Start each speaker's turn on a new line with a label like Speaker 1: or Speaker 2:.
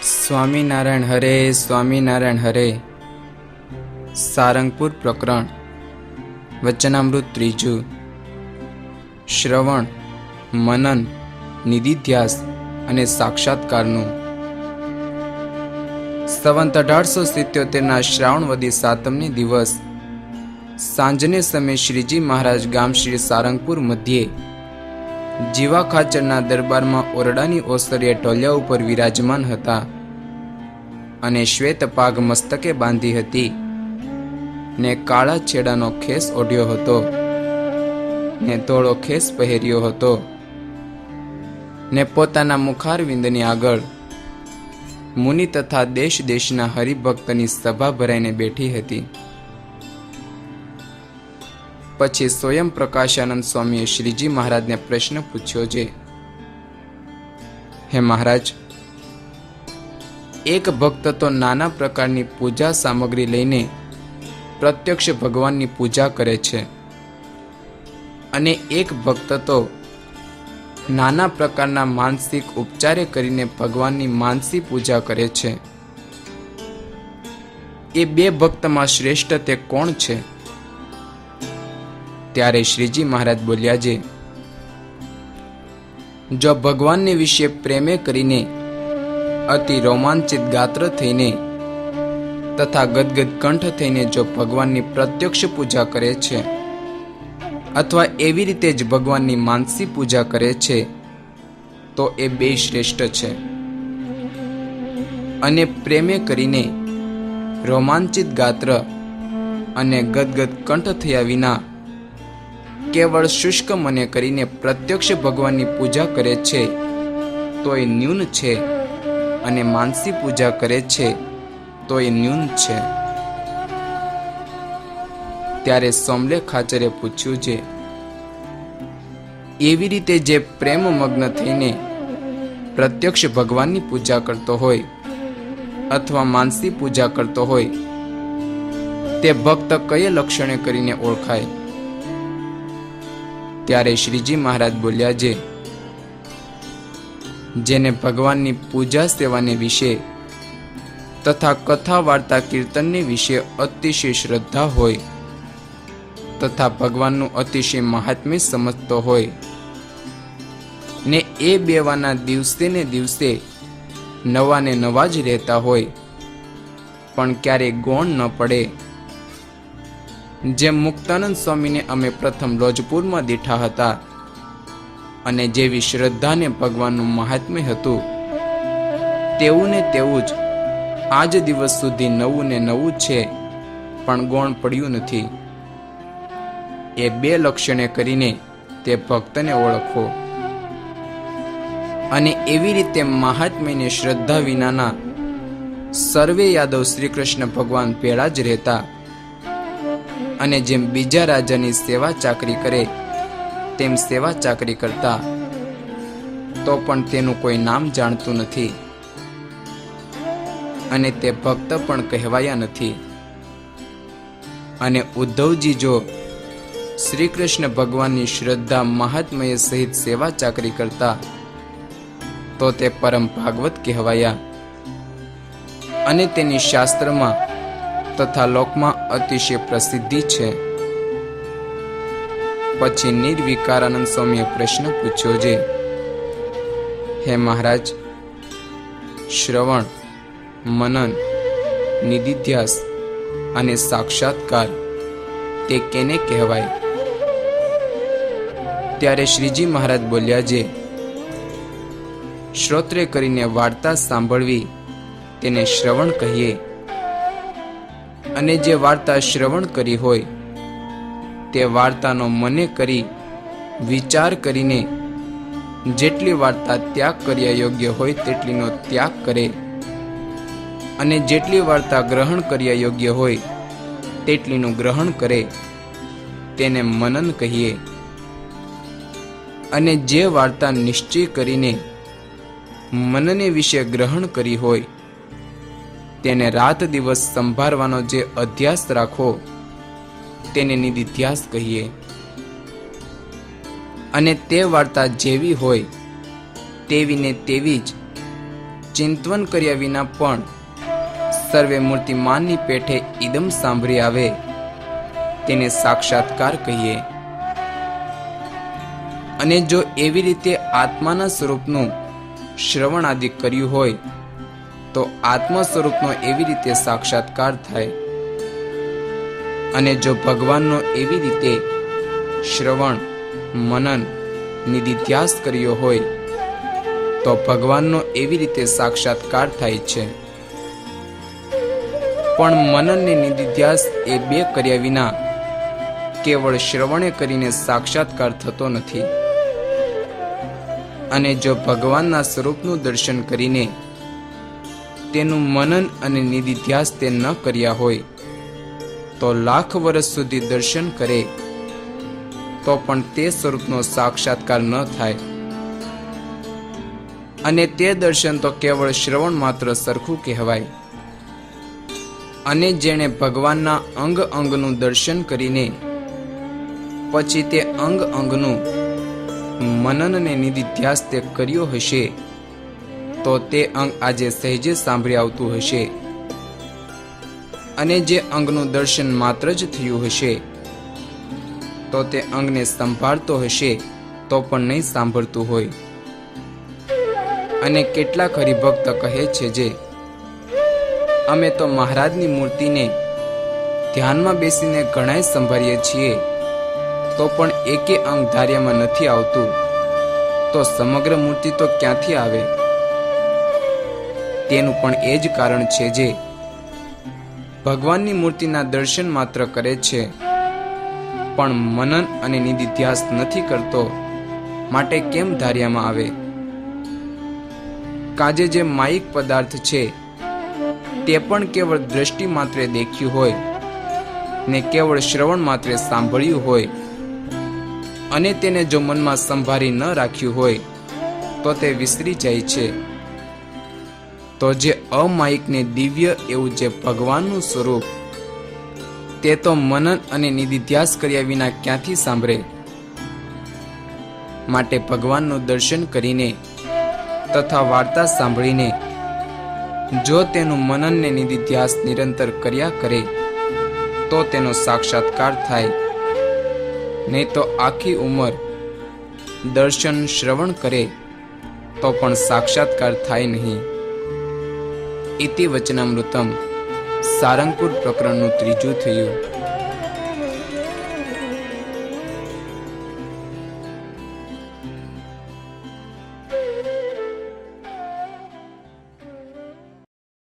Speaker 1: સ્વામિનારાયણ હરે સ્વામિનારાયણ હરે. સારંગપુર પ્રકરણ વચનામૃત ત્રીજું. શ્રવણ, મનન, નિધિધ્યાસ અને સાક્ષાત્કારનું. સંવત 1877 શ્રાવણવદી સાતમને દિવસ સાંજને સમયે શ્રીજી મહારાજ ગામ શ્રી સારંગપુર મધ્યે જીવા ખાચરના દરબારમાં ઓરડાની ઓસરીએ ટોલિયા ઉપર વિરાજમાન હતા અને શ્વેત પાઘ મસ્તકે બાંધી હતી ને કાળા છેડાનો ખેસ ઓઢ્યો હતો ને ધોળો ખેસ પહેર્યો હતો ને પોતાના મુખારવિંદની આગળ મુનિ તથા દેશ દેશના હરિભક્તની સભા ભરાઈને બેઠી હતી. પછી સ્વયં પ્રકાશાનંદ સ્વામીએ શ્રીજી મહારાજને પ્રશ્ન પૂછ્યો છે, હે મહારાજ, એક ભક્ત તો નાના પ્રકારની પૂજા સામગ્રી લઈને પ્રત્યક્ષ ભગવાનની પૂજા કરે છે અને એક ભક્ત તો નાના પ્રકારના માનસિક ઉપચારે કરીને ભગવાનની માનસી પૂજા કરે છે. એ બે ભક્તમાં શ્રેષ્ઠ તે કોણ છે? ત્યારે શ્રીજી મહારાજ બોલ્યા છે, જો ભગવાનને વિશે પ્રેમે કરીને અતિ રોમાંચિત ગાત્ર થઈને તથા ગદગદ કંઠ થઈને જો ભગવાનની પ્રત્યક્ષ પૂજા કરે છે અથવા એવી રીતે જ ભગવાનની માનસી પૂજા કરે છે તો એ બે શ્રેષ્ઠ છે. અને પ્રેમે કરીને રોમાંચિત ગાત્ર અને ગદગદ કંઠ થયા વિના કેવળ શુષ્ક મને કરીને પ્રત્યક્ષ ભગવાનની પૂજા કરે છે તો એ ન્યૂન છે અને માનસી પૂજા કરે છે તો એ ન્યૂન છે. ત્યારે સોમલે ખાચરે પૂછ્યું છે, એવી રીતે જે પ્રેમમગ્ન થઈને પ્રત્યક્ષ ભગવાનની પૂજા કરતો હોય અથવા માનસી પૂજા કરતો હોય તે ભક્ત કયા લક્ષણે કરીને ઓળખાય? ત્યારે શ્રીજી મહારાજ બોલ્યા છે, જેને ભગવાનની પૂજા સેવાને વિશે તથા કથા વાર્તા કીર્તનને વિશે અતિશય શ્રદ્ધા હોય તથા ભગવાનનું અતિશય મહાત્મ્ય સમજતો હોય ને એ બેવાના દિવસે ને દિવસે નવા ને નવા જ રહેતા હોય પણ ક્યારેય ગૌણ ન પડે. જેમ મુક્તાનંદ સ્વામીને અમે પ્રથમ લોજપુરમાં દીઠા હતા અને જેવી શ્રદ્ધાને ભગવાનનું મહાત્મ્ય હતું તેવું ને તેવું જ આજ દિવસ સુધી નવું ને નવું છે પણ ગૌણ પડ્યું નથી. એ બે લક્ષણે કરીને તે ભક્તને ઓળખો. અને એવી રીતે મહાત્મ્યને શ્રદ્ધા વિનાના સર્વે યાદવ શ્રી કૃષ્ણ ભગવાન ભેળા જ રહેતા અને જેમ બીજા રાજાની સેવા ચાકરી કરે તેમ સેવા ચાકરી કરતા તો પણ તેનું કોઈ નામ જાણતું નથી અને તે ભક્ત પણ કહેવાયા નથી. અને ઉદ્ધવજી જો શ્રી કૃષ્ણ ભગવાનની શ્રદ્ધા મહાત્મય સહિત સેવા ચાકરી કરતા તો તે પરમ ભાગવત કહેવાયા અને તેની શાસ્ત્રમાં તથા લોકમાં અતિશય પ્રસિદ્ધિ છે. પછી નિર્વિકારાનંદ સ્વામીએ પ્રશ્ન પૂછ્યો છે, હે મહારાજ, શ્રવણ, મનન, નિધિધ્યાસ અને સાક્ષાત્કાર તે કેને કહેવાય? ત્યારે શ્રીજી મહારાજ બોલ્યા છે, શ્રોત્રે કરીને વાર્તા સાંભળવી તેને શ્રવણ કહીએ અને જે વાર્તા શ્રવણ કરી હોય તે વાર્તાનો મને કરી વિચાર કરીને જેટલી વાર્તા ત્યાગ કર્યા યોગ્ય હોય તેટલીનો ત્યાગ કરે અને જેટલી વાર્તા ગ્રહણ કર્યા યોગ્ય હોય તેટલીનું ગ્રહણ કરે તેને મનન કહીએ. અને જે વાર્તા નિશ્ચય કરીને મનને વિશે ગ્રહણ કરી હોય તેને રાત દિવસ સંભાળવાનો જે અધ્યાસ રાખો તેને નિધિધ્યાસ કહીએ. અને તે વાર્તા જેવી હોય તેવી ને તેવી જ ચિંતવન કર્યા વિના પણ સર્વે મૂર્તિમાનની પેઠે ઇદમ સાંભળી આવે તેને સાક્ષાત્કાર કહીએ. અને જો એવી રીતે આત્માના સ્વરૂપનું શ્રવણ આદિ કર્યું હોય તો આત્મા સ્વરૂપનો એવી રીતે સાક્ષાત્કાર થાય. અને જો ભગવાનનો એવી રીતે શ્રવણ મનન નિધિધ્યાસ કર્યો હોય તો ભગવાનનો એવી રીતે સાક્ષાત્કાર થાય છે. પણ મનન ને નિધિધ્યાસ એ બે કર્યા વિના કેવળ શ્રવણે કરીને સાક્ષાત્કાર થતો નથી. અને જો ભગવાનના સ્વરૂપનું દર્શન કરીને તેનું મનન અને નિધિધ્યાસ તે ન કર્યા હોય તો લાખ વર્ષ સુધી દર્શન કરે તો પણ તે સ્વરૂપનો સાક્ષાત્કાર ન થાય. અને તે દર્શન તો કેવળ શ્રવણ માત્ર સરખું કહેવાય. અને જેણે ભગવાનના અંગ અંગનું દર્શન કરીને પછી તે અંગ અંગનું મનન અને નિધિધ્યાસ તે કર્યો હશે તો તે અંગ આજે સહેજે સાંભળી આવતું હશે. અને જે અંગનું દર્શન માત્ર જ થયું હશે તો તે અંગને સંભાળતો હશે તો પણ નહીં સાંભળતું હોય. અને કેટલાક હરિભક્ત કહે છે જે અમે તો મહારાજની મૂર્તિને ધ્યાનમાં બેસીને ઘણાય સંભાળીએ છીએ તો પણ એકે અંગ ધાર્યામાં નથી આવતું, તો સમગ્ર મૂર્તિ તો ક્યાંથી આવે? તેનું પણ એ જ કારણ છે જે ભગવાનની મૂર્તિના દર્શન માત્ર કરે છે પણ મનન અને નિધિધ્યાસ નથી કરતો, માટે કેમ ધાર્યામાં આવે? કાજે જે માયિક પદાર્થ છે તે પણ કેવળ દ્રષ્ટિ માત્રે દેખ્યું હોય ને કેવળ શ્રવણ માત્રે સાંભળ્યું હોય અને તેને જો મનમાં સંભાળી ન રાખ્યું હોય તો તે વિસરી જાય છે. તો જે અમાયિક ને દિવ્ય એવું જે ભગવાનનું સ્વરૂપ તે તો મનન અને નિધિધ્યાસ કર્યા વિના ક્યાંથી સાંભળે? માટે ભગવાનનું દર્શન કરીને તથા વાર્તા સાંભળીને જો તેનું મનન ને નિધિધ્યાસ નિરંતર કર્યા કરે તો તેનો સાક્ષાત્કાર થાય. નહીં તો આખી ઉંમર દર્શન શ્રવણ કરે તો પણ સાક્ષાત્કાર થાય નહીં. ઇતિ વચનામૃતમ સારંગપુર પ્રકરણનું 3 થયું.